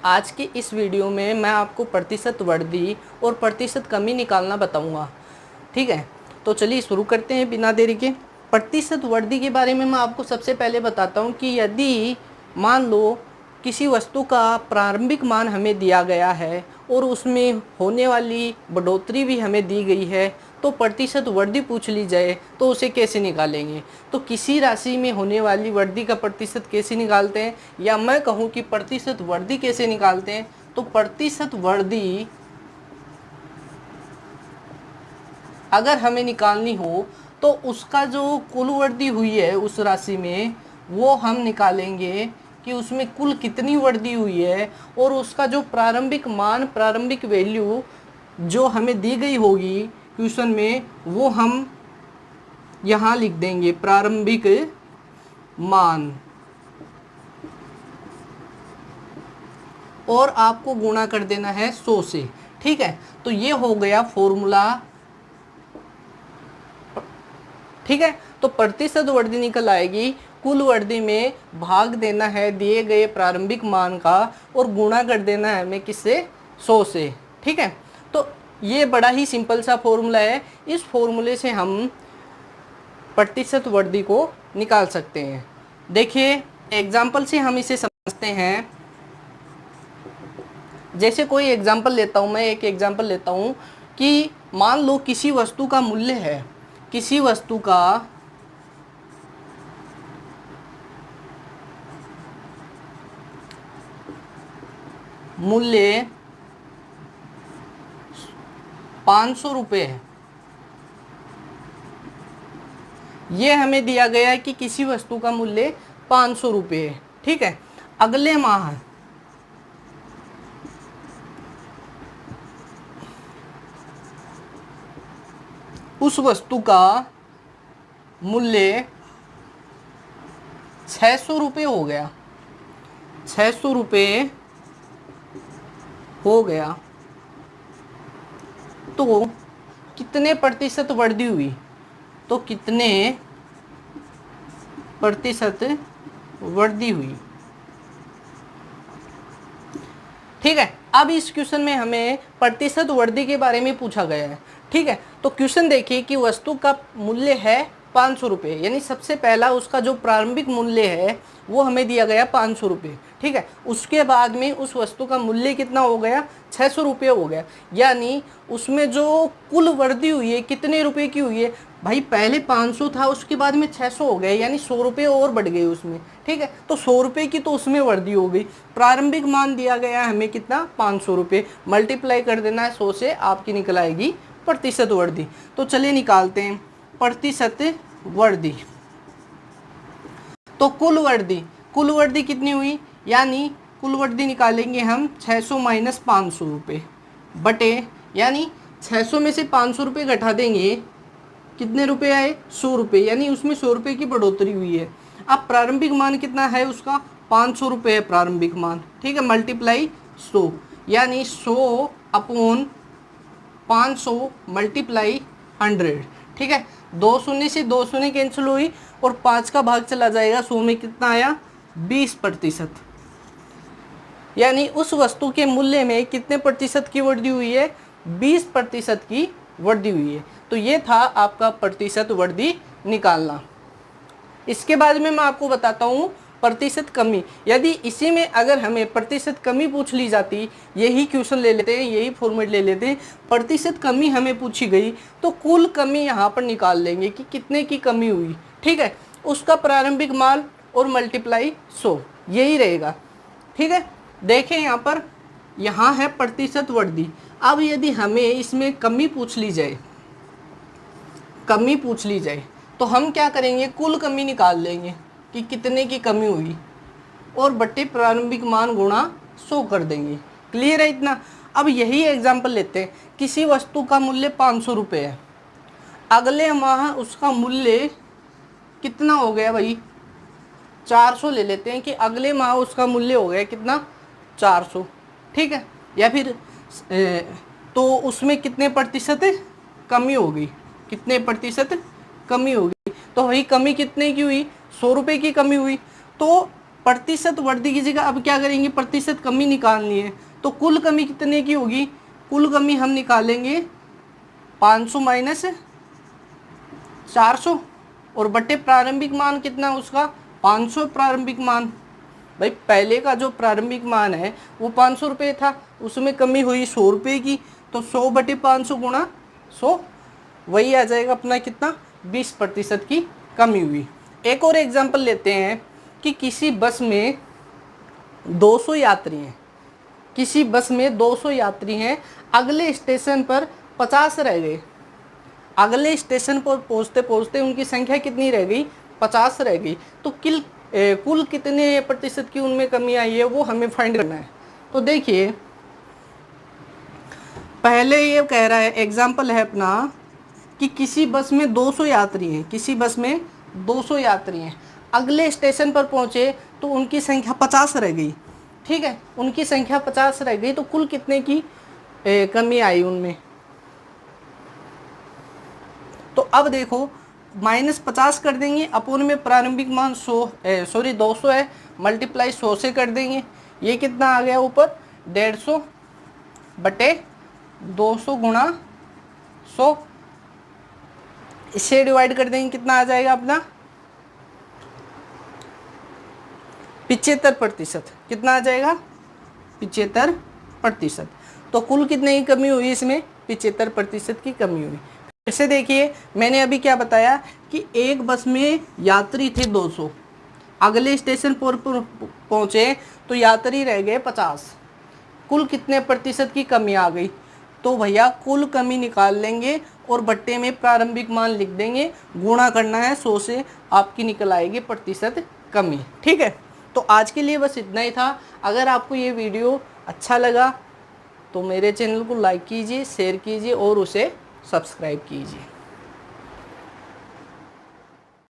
आज की इस वीडियो में मैं आपको प्रतिशत वृद्धि और प्रतिशत कमी निकालना बताऊंगा। ठीक है, तो चलिए शुरू करते हैं बिना देरी के। प्रतिशत वृद्धि के बारे में मैं आपको सबसे पहले बताता हूं कि यदि मान लो किसी वस्तु का प्रारंभिक मान हमें दिया गया है और उसमें होने वाली बढ़ोतरी भी हमें दी गई है, तो प्रतिशत वृद्धि पूछ ली जाए तो उसे कैसे निकालेंगे। तो किसी राशि में होने वाली वृद्धि का प्रतिशत कैसे निकालते हैं, या मैं कहूँ कि प्रतिशत वृद्धि कैसे निकालते हैं, तो प्रतिशत वृद्धि अगर हमें निकालनी हो तो उसका जो कुल वृद्धि हुई है उस राशि में, वो हम निकालेंगे कि उसमें कुल कितनी वृद्धि हुई है, और उसका जो प्रारंभिक मान, प्रारंभिक वैल्यू जो हमें दी गई होगी क्वेश्चन में, वो हम यहाँ लिख देंगे प्रारंभिक मान, और आपको गुणा कर देना है 100 से। ठीक है, तो ये हो गया फॉर्मूला। ठीक है, तो प्रतिशत वृद्धि निकल आएगी कुल वृद्धि में भाग देना है दिए गए प्रारंभिक मान का, और गुणा कर देना है हमें किससे, 100 से। ठीक है, तो ये बड़ा ही सिंपल सा फॉर्मूला है। इस फॉर्मूले से हम प्रतिशत वृद्धि को निकाल सकते हैं। देखिए एग्जाम्पल से हम इसे समझते हैं। जैसे कोई एग्जाम्पल लेता हूँ, मैं एक एग्जाम्पल लेता हूँ कि मान लो किसी वस्तु का मूल्य है, किसी वस्तु का मूल्य 500 रुपये है। ये हमें दिया गया है कि किसी वस्तु का मूल्य 500 रुपये है। ठीक है, अगले माह उस वस्तु का मूल्य 600 रुपये हो गया, 600 रुपये हो गया, तो कितने प्रतिशत वृद्धि हुई, तो कितने प्रतिशत वृद्धि हुई। ठीक है, अब इस क्वेश्चन में हमें प्रतिशत वृद्धि के बारे में पूछा गया है। ठीक है, तो क्वेश्चन देखिए कि वस्तु का मूल्य है 500 रुपये, यानी सबसे पहला उसका जो प्रारंभिक मूल्य है वो हमें दिया गया 500 रुपये। ठीक है, उसके बाद में उस वस्तु का मूल्य कितना हो गया, 600 रुपये हो गया, यानी उसमें जो कुल वृद्धि हुई है कितने रुपए की हुई है भाई, पहले 500 था उसके बाद में 600 हो गया, यानी 100 रुपये और बढ़ गए उसमें। ठीक है, तो 100 रुपये की तो उसमें वृद्धि हो गई। प्रारंभिक मान दिया गया हमें कितना, 500 रुपये, मल्टीप्लाई कर देना है 100 से, आपकी निकल आएगी प्रतिशत वृद्धि। तो चलिए निकालते हैं प्रतिशत वृद्धि। तो कुल वृद्धि, कुल वृद्धि कितनी हुई, यानी कुल वृद्धि निकालेंगे हम 600 माइनस 500 रुपये बटे, यानी 600 में से 500 रुपये घटा देंगे, कितने रुपए आए, 100 रुपये, यानी उसमें 100 रुपये की बढ़ोतरी हुई है। अब प्रारंभिक मान कितना है उसका, 500 रुपये है प्रारंभिक मान। ठीक है, मल्टीप्लाई 100, यानी 100 अपॉन 500 मल्टीप्लाई 100। ठीक है, 2 शून्य से 2 शून्य कैंसिल हुई और 5 का भाग चला जाएगा, 100 में कितना आया, 20%। यानी उस वस्तु के मूल्य में कितने प्रतिशत की वृद्धि हुई है, 20% की वृद्धि हुई है। तो ये था आपका प्रतिशत वृद्धि निकालना। इसके बाद में मैं आपको बताता हूँ प्रतिशत कमी। यदि इसी में अगर हमें प्रतिशत कमी पूछ ली जाती, यही क्वेश्चन ले लेते हैं, यही फॉर्मेट ले लेते हैं, प्रतिशत कमी हमें पूछी गई, तो कुल कमी यहाँ पर निकाल लेंगे कि कितने की कमी हुई। ठीक है, उसका प्रारंभिक मान और मल्टीप्लाई 100, यही रहेगा। ठीक है, देखें यहाँ पर, यहाँ है प्रतिशत वृद्धि। अब यदि हमें इसमें कमी पूछ ली जाए, कमी पूछ ली जाए, तो हम क्या करेंगे, कुल कमी निकाल लेंगे कि कितने की कमी हुई, और बट्टे प्रारंभिक मान गुणा 100 कर देंगे। क्लियर है इतना। अब यही एग्जांपल लेते हैं, किसी वस्तु का मूल्य 500 रुपये है, अगले माह उसका मूल्य कितना हो गया भाई, 400 ले लेते हैं कि अगले माह उसका मूल्य हो गया कितना, 400। ठीक है, या फिर तो उसमें कितने प्रतिशत कमी होगी, कितने प्रतिशत कमी होगी, तो वही कमी कितने की हुई, 100 रुपये की कमी हुई। तो प्रतिशत वर्दी की जगह अब क्या करेंगे, प्रतिशत कमी निकालनी है। तो कुल कमी कितने की होगी, कुल कमी हम निकालेंगे 500 माइनस 400 और बटे प्रारंभिक मान कितना उसका 500 प्रारंभिक मान। भाई पहले का जो प्रारंभिक मान है वो 500 रुपये था, उसमें कमी हुई 100 रुपये की, तो 100 बटे 500 गुणा 100, वही आ जाएगा अपना कितना 20% की कमी हुई। एक और एग्जांपल लेते हैं कि किसी बस में 200 यात्री हैं, किसी बस में 200 यात्री हैं, अगले स्टेशन पर 50 रह गए, अगले स्टेशन पर पहुंचते पहुंचते उनकी संख्या कितनी रह गई 50 रह गई। तो कुल कितने प्रतिशत की उनमें कमी आई है वो हमें फाइंड करना है। तो देखिए पहले ये कह रहा है, एग्जाम्पल है अपना कि किसी बस में 200 यात्री हैं, किसी बस में 200 यात्री हैं, अगले स्टेशन पर पहुंचे तो उनकी संख्या 50 रह गई। ठीक है, उनकी संख्या 50 रह गई, तो कुल कितने की कमी आई उनमें। तो अब देखो -50 कर देंगे, अपोन में प्रारंभिक मान 200 है, मल्टीप्लाई 100 से कर देंगे, ये कितना आ गया ऊपर 150 बटे 200 गुणा 100, इससे डिवाइड कर देंगे, कितना आ जाएगा अपना 75%। कितना आ जाएगा 75%। तो कुल कितने की कमी हुई इसमें 75% की कमी हुई। फिर से देखिए मैंने अभी क्या बताया कि एक बस में यात्री थे 200, अगले स्टेशन पर पहुंचे तो यात्री रह गए 50, कुल कितने प्रतिशत की कमी आ गई। तो भैया कुल कमी निकाल लेंगे और बट्टे में प्रारंभिक मान लिख देंगे, गुणा करना है 100 से, आपकी निकल आएगी प्रतिशत कमी। ठीक है, तो आज के लिए बस इतना ही था। अगर आपको ये वीडियो अच्छा लगा तो मेरे चैनल को लाइक कीजिए, शेयर कीजिए और उसे सब्सक्राइब कीजिए।